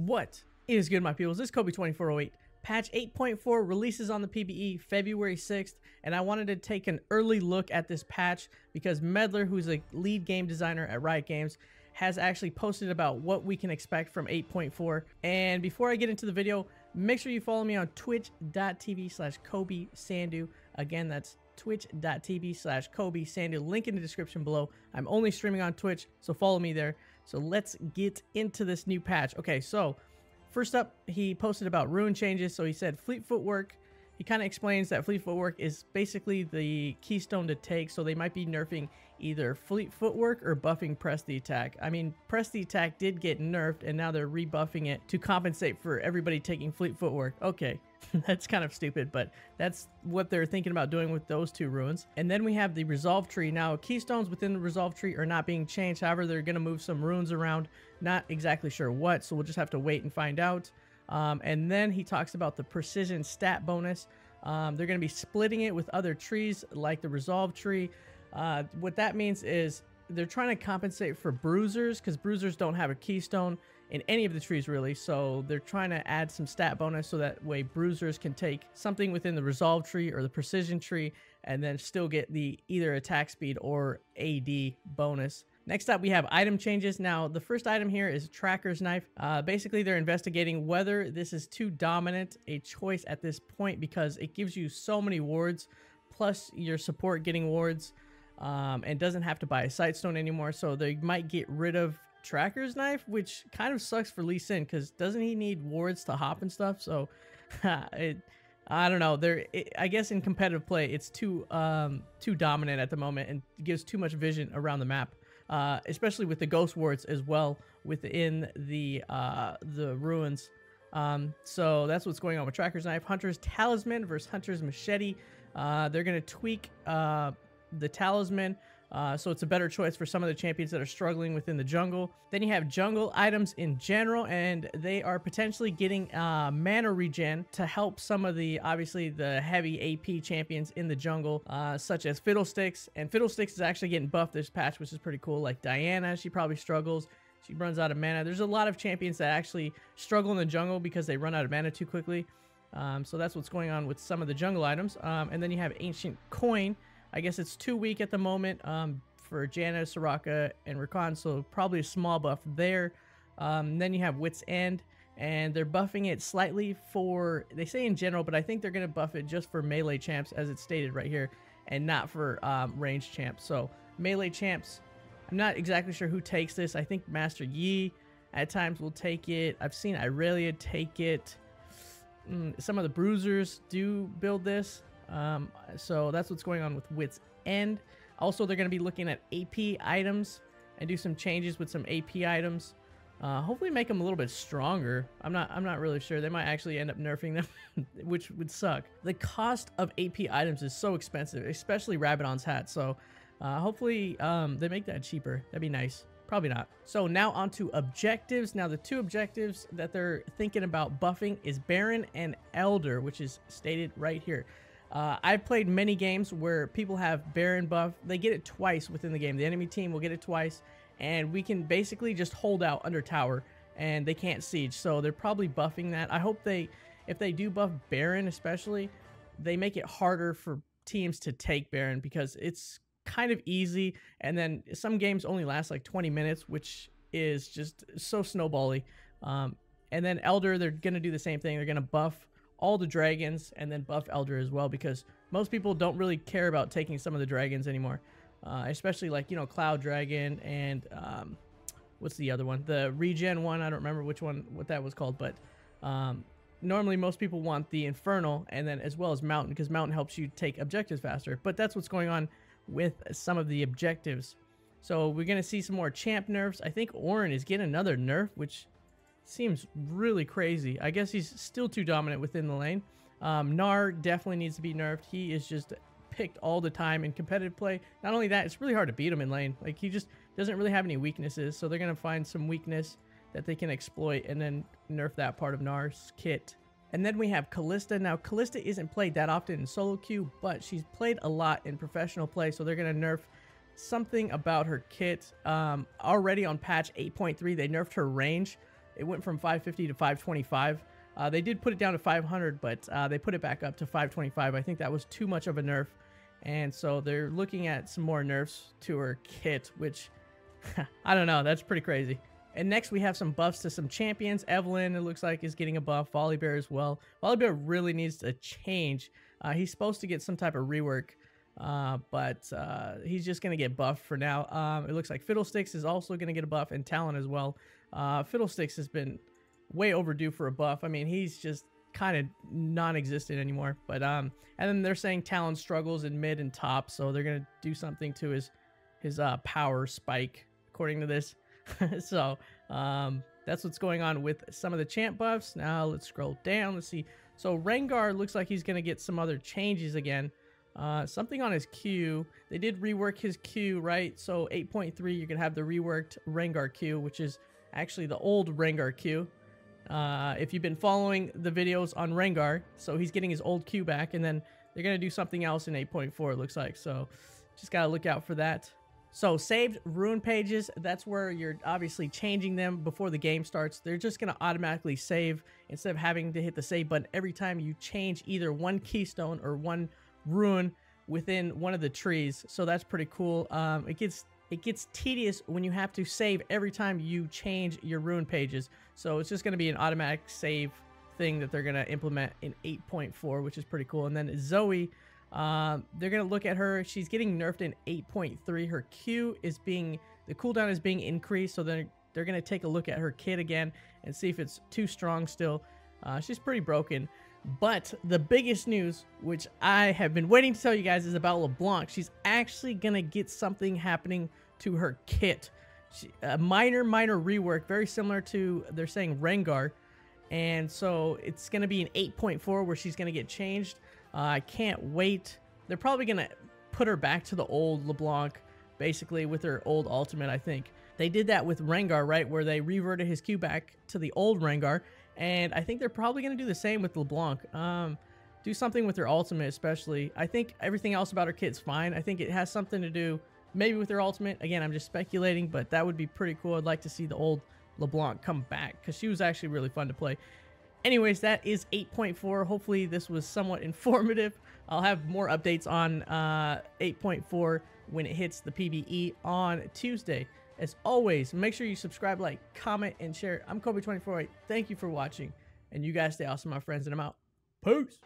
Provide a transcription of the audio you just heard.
What is good, my peoples? This is Kobe2408. Patch 8.4 releases on the PBE February 6th, and I wanted to take an early look at this patch because Medler, who's a lead game designer at Riot Games, has actually posted about what we can expect from 8.4. And before I get into the video, make sure you follow me on twitch.tv/KobeSandu. Again, that's twitch.tv/KobeSandu. Link in the description below. I'm only streaming on Twitch, so follow me there. So let's get into this new patch. Okay, so first up, he posted about rune changes. So he said Fleet Footwork. He kind of explains that Fleet Footwork is basically the keystone to take. So they might be nerfing either Fleet Footwork or buffing Press the Attack. I mean, Press the Attack did get nerfed, and now they're rebuffing it to compensate for everybody taking Fleet Footwork. Okay, that's kind of stupid, but that's what they're thinking about doing with those two runes. And then we have the Resolve Tree. Now, keystones within the Resolve Tree are not being changed. However, they're going to move some runes around. Not exactly sure what, so we'll just have to wait and find out. And then he talks about the Precision stat bonus. They're going to be splitting it with other trees like the Resolve Tree. What that means is they're trying to compensate for bruisers, because bruisers don't have a keystone in any of the trees really. So they're trying to add some stat bonus so that way bruisers can take something within the Resolve Tree or the Precision Tree and then still get the either attack speed or AD bonus. Next up, we have item changes. Now, the first item here is Tracker's Knife. Basically, they're investigating whether this is too dominant a choice at this point because it gives you so many wards, plus your support getting wards, and doesn't have to buy a Sightstone anymore. So they might get rid of Tracker's Knife, which kind of sucks for Lee Sin because doesn't he need wards to hop and stuff? So I don't know. I guess in competitive play, it's too dominant at the moment and gives too much vision around the map. Especially with the ghost wards as well within the ruins. So that's what's going on with Tracker's Knife. Hunter's Talisman versus Hunter's Machete. They're going to tweak the Talisman, so it's a better choice for some of the champions that are struggling within the jungle. Then you have jungle items in general, and they are potentially getting mana regen to help some of the, obviously, the heavy AP champions in the jungle, such as Fiddlesticks. And Fiddlesticks is actually getting buffed this patch, which is pretty cool. Like Diana, she probably struggles. She runs out of mana. There's a lot of champions that actually struggle in the jungle because they run out of mana too quickly. So that's what's going on with some of the jungle items. And then you have Ancient Coin. I guess it's 2 weak at the moment for Janna, Soraka, and Rakan, so probably a small buff there. Then you have Wit's End, and they're buffing it slightly for, they say in general, but I think they're going to buff it just for melee champs, as it's stated right here, and not for ranged champs. So melee champs, I'm not exactly sure who takes this. I think Master Yi at times will take it. I've seen Irelia take it. Some of the bruisers do build this. So that's what's going on with Wit's End. Also, they're going to be looking at AP items and do some changes with some AP items. Hopefully make them a little bit stronger. I'm not really sure. They might actually end up nerfing them, which would suck. The cost of AP items is so expensive, especially Rabadon's hat. So hopefully they make that cheaper. That'd be nice. Probably not. So now onto objectives. Now the two objectives that they're thinking about buffing is Baron and Elder, which is stated right here. I've played many games where people have Baron buff. They get it twice within the game. The enemy team will get it twice, and we can basically just hold out under tower, and they can't siege. So they're probably buffing that. I hope if they do buff Baron especially, they make it harder for teams to take Baron because it's kind of easy, and then some games only last like 20 minutes, which is just so snowbally. And then Elder, they're going to do the same thing. They're going to buff all the dragons and then buff Elder as well, because most people don't really care about taking some of the dragons anymore, especially like, you know, Cloud Dragon and what's the other one, the regen one. I don't remember what that was called, but normally most people want the Infernal and then as well as Mountain, because Mountain helps you take objectives faster. But that's what's going on with some of the objectives. So we're going to see some more champ nerfs. I think Orin is getting another nerf, which seems really crazy. I guess he's still too dominant within the lane. Gnar definitely needs to be nerfed. He is just picked all the time in competitive play. Not only that, it's really hard to beat him in lane. Like, he just doesn't really have any weaknesses, so they're going to find some weakness that they can exploit and then nerf that part of Gnar's kit. And then we have Calista. Now, Calista isn't played that often in solo queue, but she's played a lot in professional play, so they're going to nerf something about her kit. Already on patch 8.3, they nerfed her range. It went from 550 to 525. They did put it down to 500, but they put it back up to 525. I think that was too much of a nerf. And so they're looking at some more nerfs to her kit, which I don't know. That's pretty crazy. And next we have some buffs to some champions. Evelyn, it looks like, is getting a buff. Volibear as well. Volibear really needs a change. He's supposed to get some type of rework, but he's just going to get buffed for now. It looks like Fiddlesticks is also going to get a buff, and Talon as well. Fiddlesticks has been way overdue for a buff. I mean, he's just kind of non-existent anymore. But and then they're saying Talon struggles in mid and top, so they're going to do something to his power spike, according to this. So that's what's going on with some of the champ buffs. Now let's scroll down. Let's see. So Rengar looks like he's going to get some other changes again. Something on his Q. They did rework his Q, right? So 8.3, you can have the reworked Rengar Q, which is actually the old Rengar Q. If you've been following the videos on Rengar, so he's getting his old Q back, and then they're going to do something else in 8.4, it looks like. So just got to look out for that. So saved rune pages, that's where you're obviously changing them before the game starts. They're just going to automatically save instead of having to hit the save button every time you change either one keystone or one rune within one of the trees. So that's pretty cool. It gets tedious when you have to save every time you change your rune pages. So it's just going to be an automatic save thing that they're going to implement in 8.4, which is pretty cool. And then Zoe, they're going to look at her. She's getting nerfed in 8.3. Her Q is being, the cooldown is being increased. So they're going to take a look at her kit again and see if it's too strong still. She's pretty broken. But the biggest news, which I have been waiting to tell you guys, is about LeBlanc. She's actually going to get something happening to her kit. A minor rework, very similar to, they're saying, Rengar. And so it's going to be an 8.4 where she's going to get changed. I can't wait. They're probably going to put her back to the old LeBlanc, basically, with her old ultimate, I think. They did that with Rengar, right, where they reverted his Q back to the old Rengar. And I think they're probably going to do the same with LeBlanc. Do something with her ultimate, especially. I think everything else about her kit's fine. I think it has something to do maybe with her ultimate. Again, I'm just speculating, but that would be pretty cool. I'd like to see the old LeBlanc come back because she was actually really fun to play. Anyways, that is 8.4. Hopefully this was somewhat informative. I'll have more updates on 8.4 when it hits the PBE on Tuesday. As always, make sure you subscribe, like, comment, and share. I'm Kobe248. Thank you for watching, and you guys stay awesome, my friends, and I'm out. Peace.